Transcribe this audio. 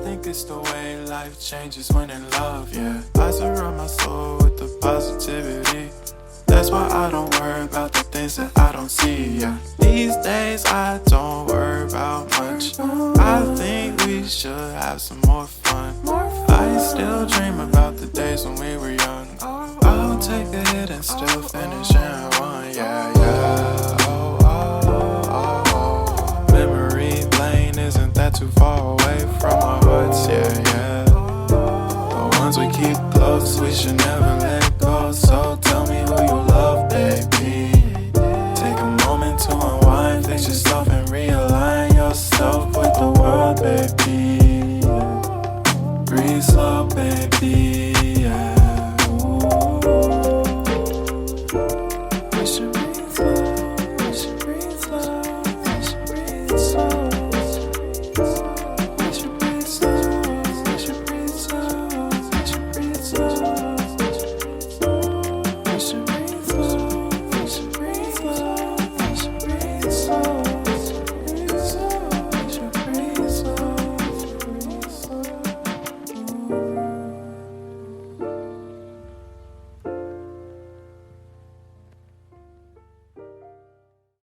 think it's the way life changes when in love, yeah. I surround my soul with the positivity. That's why I don't worry about the things that I don't see, yeah. These days I don't worry about much. I think we should have some more fun. I still dream about the days when we were young. I'll take a hit and still finish in one, yeah, yeah.